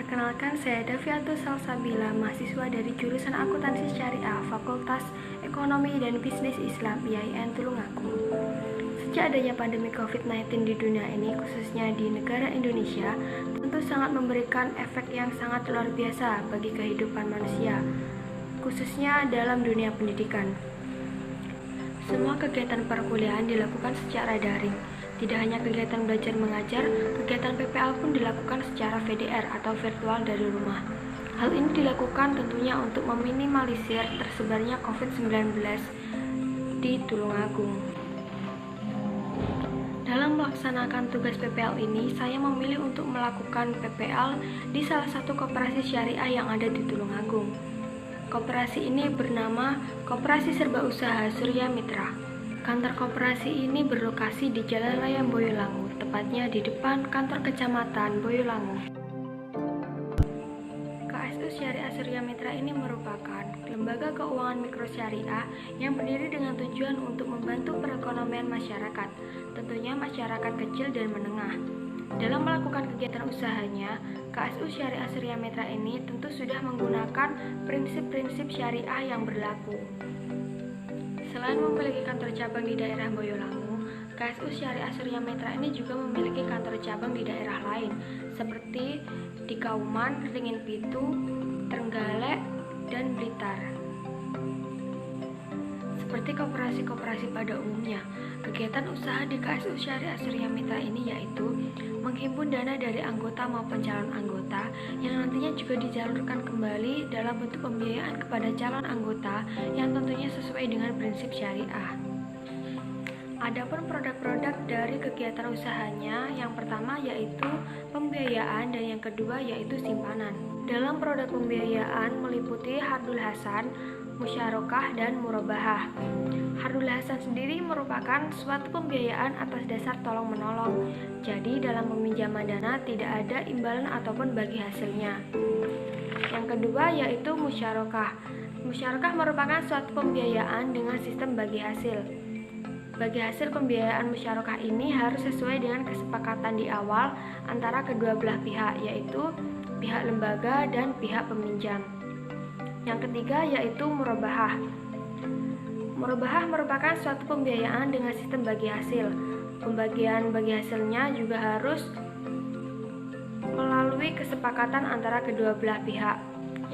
Perkenalkan, saya Daviatus Salsabila, mahasiswa dari jurusan Akuntansi Syariah, Fakultas Ekonomi dan Bisnis Islam, IAIN Tulungagung. Sejak adanya pandemi COVID-19 di dunia ini, khususnya di negara Indonesia, tentu sangat memberikan efek yang sangat luar biasa bagi kehidupan manusia, khususnya dalam dunia pendidikan. Semua kegiatan perkuliahan dilakukan secara daring. Tidak hanya kegiatan belajar mengajar, kegiatan PPL pun dilakukan secara VDR atau virtual dari rumah. Hal ini dilakukan tentunya untuk meminimalisir tersebarnya COVID-19 di Tulungagung. Dalam melaksanakan tugas PPL ini, saya memilih untuk melakukan PPL di salah satu koperasi syariah yang ada di Tulungagung. Koperasi ini bernama Koperasi Serba Usaha Surya Mitra. Kantor koperasi ini berlokasi di Jalan Raya Boyolangu, tepatnya di depan kantor kecamatan Boyolangu. KSU Syariah Surya Mitra ini merupakan lembaga keuangan mikro syariah yang berdiri dengan tujuan untuk membantu perekonomian masyarakat, tentunya masyarakat kecil dan menengah. Dalam melakukan kegiatan usahanya, KSU Syariah Surya Mitra ini tentu sudah menggunakan prinsip-prinsip syariah yang berlaku. Selain memiliki kantor cabang di daerah Boyolangu, KSU Syariah Surya Mitra ini juga memiliki kantor cabang di daerah lain, seperti di Kauman, Ringin Pitu, Trenggalek, dan Blitar. Seperti koperasi-koperasi pada umumnya, kegiatan usaha di KSU Syariah Surya Mitra ini yaitu menghimpun dana dari anggota maupun calon anggota yang nantinya juga dijalurkan kembali dalam bentuk pembiayaan kepada calon anggota yang tentunya sesuai dengan prinsip syariah. Adapun produk-produk dari kegiatan usahanya, yang pertama yaitu pembiayaan dan yang kedua yaitu simpanan. Dalam produk pembiayaan meliputi Hardul Hasan, Musyarakah, dan Murabahah. Hardul Hasan sendiri merupakan suatu pembiayaan atas dasar tolong-menolong. Jadi dalam peminjaman dana tidak ada imbalan ataupun bagi hasilnya. Yang kedua yaitu Musyarakah. Musyarakah merupakan suatu pembiayaan dengan sistem bagi hasil. Bagi hasil pembiayaan musyarakah ini harus sesuai dengan kesepakatan di awal antara kedua belah pihak, yaitu pihak lembaga dan pihak peminjam. Yang ketiga yaitu Murabahah. Murabahah merupakan suatu pembiayaan dengan sistem bagi hasil. Pembagian bagi hasilnya juga harus melalui kesepakatan antara kedua belah pihak.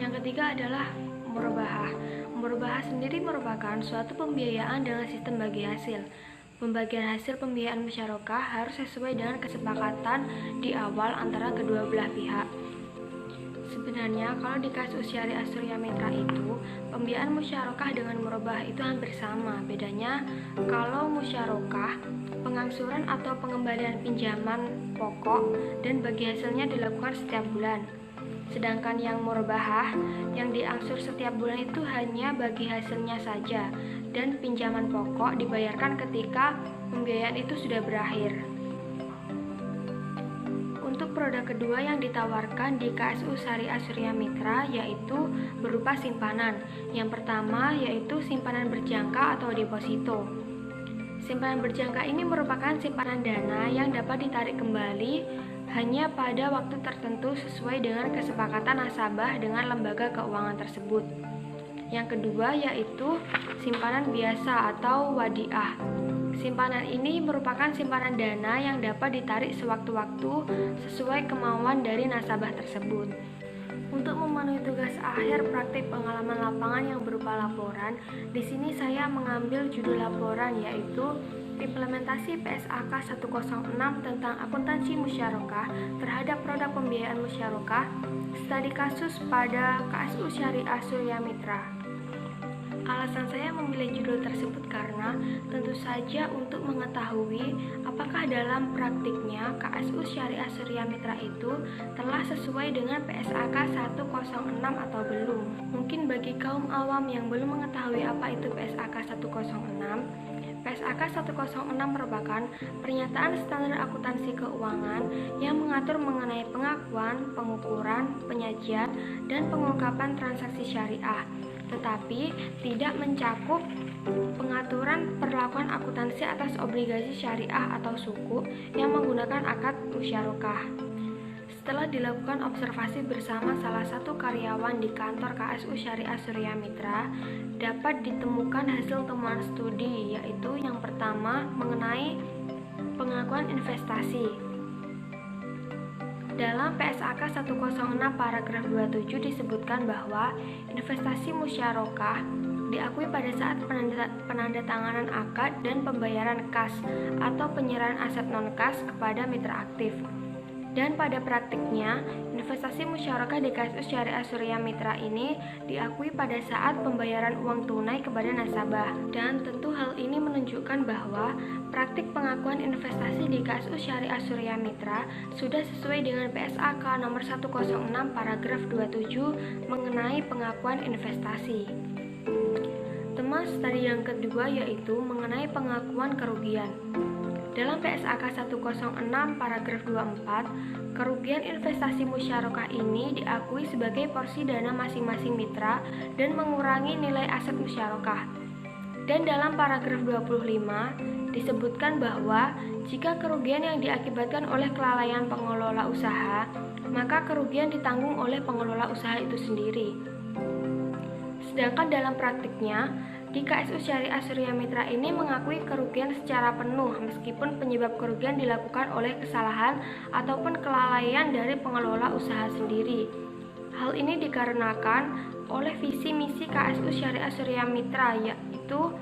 Yang ketiga adalah Murabahah. Murabahah sendiri merupakan suatu pembiayaan dengan sistem bagi hasil. Pembagian hasil pembiayaan musyarakah harus sesuai dengan kesepakatan di awal antara kedua belah pihak. Sebenarnya kalau di KSU Syariah Surya Mitra itu, pembiayaan musyarakah dengan murabahah itu hampir sama. Bedanya kalau musyarakah, pengangsuran atau pengembalian pinjaman pokok dan bagi hasilnya dilakukan setiap bulan. Sedangkan yang murabahah, yang diangsur setiap bulan itu hanya bagi hasilnya saja dan pinjaman pokok dibayarkan ketika pembiayaan itu sudah berakhir. Untuk produk kedua yang ditawarkan di KSU Syariah Surya Mitra yaitu berupa simpanan. Yang pertama yaitu simpanan berjangka atau deposito. Simpanan berjangka ini merupakan simpanan dana yang dapat ditarik kembali hanya pada waktu tertentu sesuai dengan kesepakatan nasabah dengan lembaga keuangan tersebut. Yang kedua yaitu simpanan biasa atau wadiah. Simpanan ini merupakan simpanan dana yang dapat ditarik sewaktu-waktu sesuai kemauan dari nasabah tersebut. Untuk memenuhi tugas akhir praktik pengalaman lapangan yang berupa laporan, di sini saya mengambil judul laporan yaitu Implementasi PSAK 106 tentang akuntansi musyarakah terhadap produk pembiayaan musyarakah, studi kasus pada KSU Syariah Surya Mitra. Alasan saya memilih judul tersebut karena tentu saja untuk mengetahui apakah dalam praktiknya KSU Syariah Surya Mitra itu telah sesuai dengan PSAK 106 atau belum. Mungkin bagi kaum awam yang belum mengetahui apa itu PSAK 106, PSAK 106 merupakan pernyataan standar akuntansi keuangan yang mengatur mengenai pengakuan, pengukuran, penyajian, dan pengungkapan transaksi syariah, tetapi tidak mencakup pengaturan perlakuan akuntansi atas obligasi syariah atau suku yang menggunakan akad musyarakah. Setelah dilakukan observasi bersama salah satu karyawan di kantor KSU Syariah Surya Mitra, dapat ditemukan hasil temuan studi, yaitu yang pertama mengenai pengakuan investasi. Dalam PSAK 106 paragraf 27 disebutkan bahwa investasi musyarakah diakui pada saat penandatanganan akad dan pembayaran kas atau penyerahan aset non-kas kepada mitra aktif. Dan pada praktiknya, investasi musyarakah di KSU Syariah Surya Mitra ini diakui pada saat pembayaran uang tunai kepada nasabah. Dan tentu hal ini menunjukkan bahwa praktik pengakuan investasi di KSU Syariah Surya Mitra sudah sesuai dengan PSAK nomor 106 paragraf 27 mengenai pengakuan investasi. Temas tadi yang kedua yaitu mengenai pengakuan kerugian. Dalam PSAK 106 paragraf 24, kerugian investasi musyarakah ini diakui sebagai porsi dana masing-masing mitra dan mengurangi nilai aset musyarakah. Dan dalam paragraf 25 disebutkan bahwa jika kerugian yang diakibatkan oleh kelalaian pengelola usaha, maka kerugian ditanggung oleh pengelola usaha itu sendiri. Sedangkan dalam praktiknya, di KSU Syariah Surya Mitra ini mengakui kerugian secara penuh meskipun penyebab kerugian dilakukan oleh kesalahan ataupun kelalaian dari pengelola usaha sendiri. Hal ini dikarenakan oleh visi misi KSU Syariah Surya Mitra, yaitu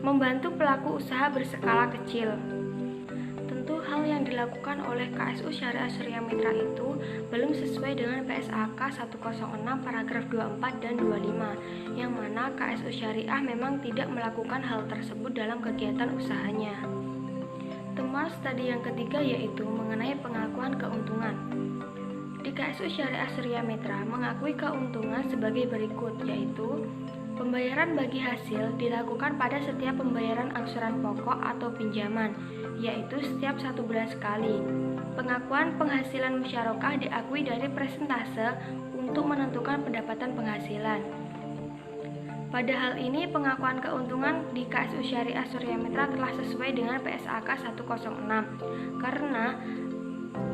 membantu pelaku usaha berskala kecil. Tentu hal yang dilakukan oleh KSU Syariah Surya Mitra itu belum sesuai dengan PSAK 106 paragraf 24 dan 25, yang mana KSU Syariah memang tidak melakukan hal tersebut dalam kegiatan usahanya. Temas tadi yang ketiga yaitu mengenai pengakuan keuntungan. Di KSU Syariah Surya Mitra mengakui keuntungan sebagai berikut, yaitu pembayaran bagi hasil dilakukan pada setiap pembayaran angsuran pokok atau pinjaman, yaitu setiap 1 bulan sekali. Pengakuan penghasilan musyarakah diakui dari persentase untuk menentukan pendapatan penghasilan. Pada hal ini, pengakuan keuntungan di KSU Syariah Surya Mitra telah sesuai dengan PSAK 106, karena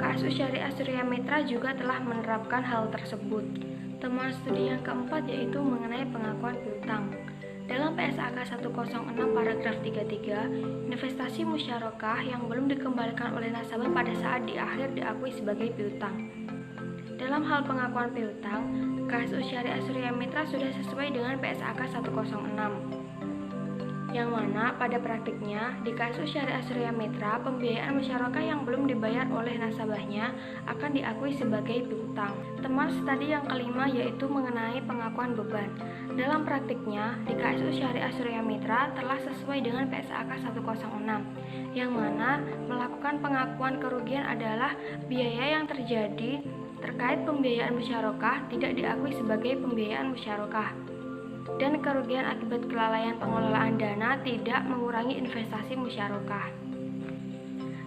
KSU Syariah Surya Mitra juga telah menerapkan hal tersebut. Temuan studi yang keempat yaitu mengenai pengakuan piutang. Dalam PSAK 106 paragraf 33, investasi musyarakah yang belum dikembalikan oleh nasabah pada saat di akhir diakui sebagai piutang. Dalam hal pengakuan piutang, KSU Syariah Surya Mitra sudah sesuai dengan PSAK 106, yang mana pada praktiknya di KSU Syariah Surya Mitra pembiayaan musyarakah yang belum dibayar oleh nasabahnya akan diakui sebagai piutang. Temas tadi yang kelima yaitu mengenai pengakuan beban. Dalam praktiknya di KSU Syariah Surya Mitra telah sesuai dengan PSAK 106, yang mana melakukan pengakuan kerugian adalah biaya yang terjadi terkait pembiayaan musyarakah tidak diakui sebagai pembiayaan musyarakah, dan kerugian akibat kelalaian pengelolaan dana tidak mengurangi investasi musyarakah.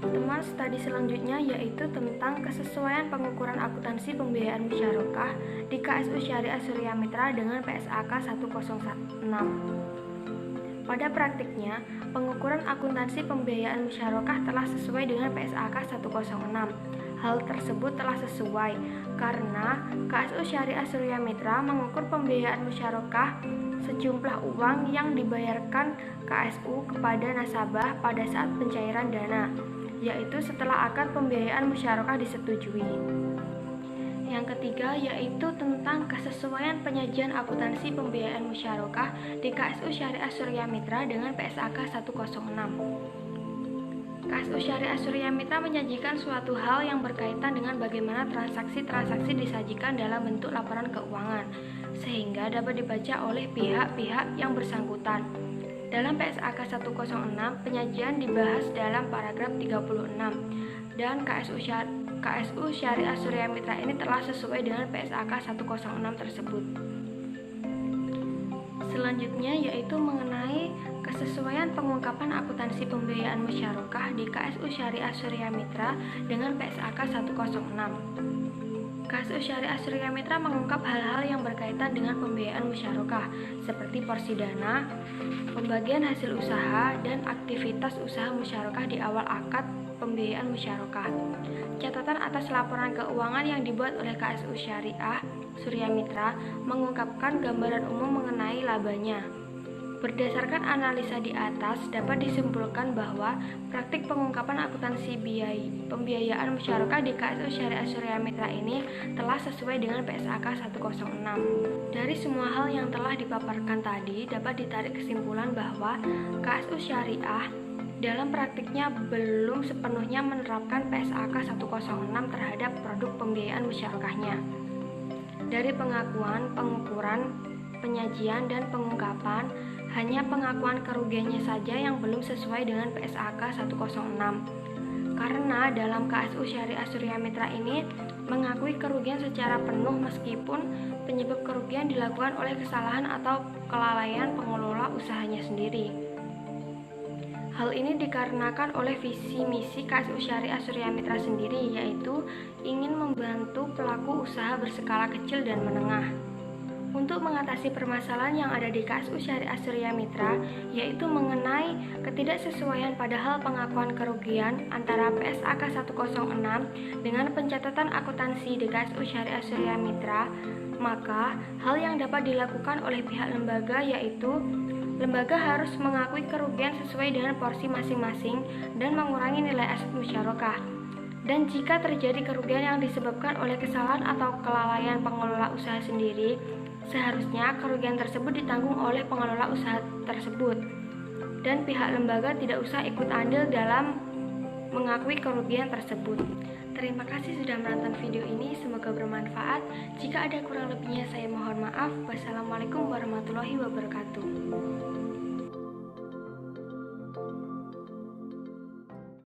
Teman studi selanjutnya yaitu tentang kesesuaian pengukuran akuntansi pembiayaan musyarakah di KSU Syariah Surya Mitra dengan PSAK 106. Pada praktiknya, pengukuran akuntansi pembiayaan musyarakah telah sesuai dengan PSAK 106. Hal tersebut telah sesuai karena KSU Syariah Surya Mitra mengukur pembiayaan musyarakah sejumlah uang yang dibayarkan KSU kepada nasabah pada saat pencairan dana, yaitu setelah akad pembiayaan musyarakah disetujui. Yang ketiga yaitu tentang kesesuaian penyajian akuntansi pembiayaan musyarakah di KSU Syariah Surya Mitra dengan PSAK 106. KSU Syariah Surya Mitra menyajikan suatu hal yang berkaitan dengan bagaimana transaksi-transaksi disajikan dalam bentuk laporan keuangan, sehingga dapat dibaca oleh pihak-pihak yang bersangkutan. Dalam PSAK 106, penyajian dibahas dalam paragraf 36, dan KSU Syariah Surya Mitra ini telah sesuai dengan PSAK 106 tersebut. Selanjutnya yaitu mengenai kesesuaian pengungkapan akuntansi pembiayaan musyarakah di KSU Syariah Surya Mitra dengan PSAK 106. KSU Syariah Surya Mitra mengungkap hal-hal yang berkaitan dengan pembiayaan musyarakah seperti porsi dana, pembagian hasil usaha, dan aktivitas usaha musyarakah di awal akad pembiayaan musyarakah. Catatan atas laporan keuangan yang dibuat oleh KSU Syariah Surya Mitra mengungkapkan gambaran umum mengenai labanya. Berdasarkan analisa di atas, dapat disimpulkan bahwa praktik pengungkapan akuntansi pembiayaan musyarakah di KSU Syariah Surya Mitra ini telah sesuai dengan PSAK 106. Dari semua hal yang telah dipaparkan tadi, dapat ditarik kesimpulan bahwa KSU Syariah dalam praktiknya belum sepenuhnya menerapkan PSAK 106 terhadap produk pembiayaan musyarakahnya. Dari pengakuan, pengukuran, penyajian, dan pengungkapan, hanya pengakuan kerugiannya saja yang belum sesuai dengan PSAK 106. Karena dalam KSU Syariah Surya Mitra ini mengakui kerugian secara penuh meskipun penyebab kerugian dilakukan oleh kesalahan atau kelalaian pengelola usahanya sendiri. Hal ini dikarenakan oleh visi misi KSU Syariah Surya Mitra sendiri, yaitu ingin membantu pelaku usaha berskala kecil dan menengah. Untuk mengatasi permasalahan yang ada di KSU Syariah Surya Mitra, yaitu mengenai ketidaksesuaian pada hal pengakuan kerugian antara PSAK 106 dengan pencatatan akuntansi di KSU Syariah Surya Mitra, maka hal yang dapat dilakukan oleh pihak lembaga yaitu lembaga harus mengakui kerugian sesuai dengan porsi masing-masing dan mengurangi nilai aset musyarakah. Dan jika terjadi kerugian yang disebabkan oleh kesalahan atau kelalaian pengelola usaha sendiri, seharusnya kerugian tersebut ditanggung oleh pengelola usaha tersebut. Dan pihak lembaga tidak usah ikut andil dalam mengakui kerugian tersebut. Terima kasih sudah menonton video ini, semoga bermanfaat. Jika ada kurang lebihnya saya mohon maaf. Wassalamualaikum warahmatullahi wabarakatuh.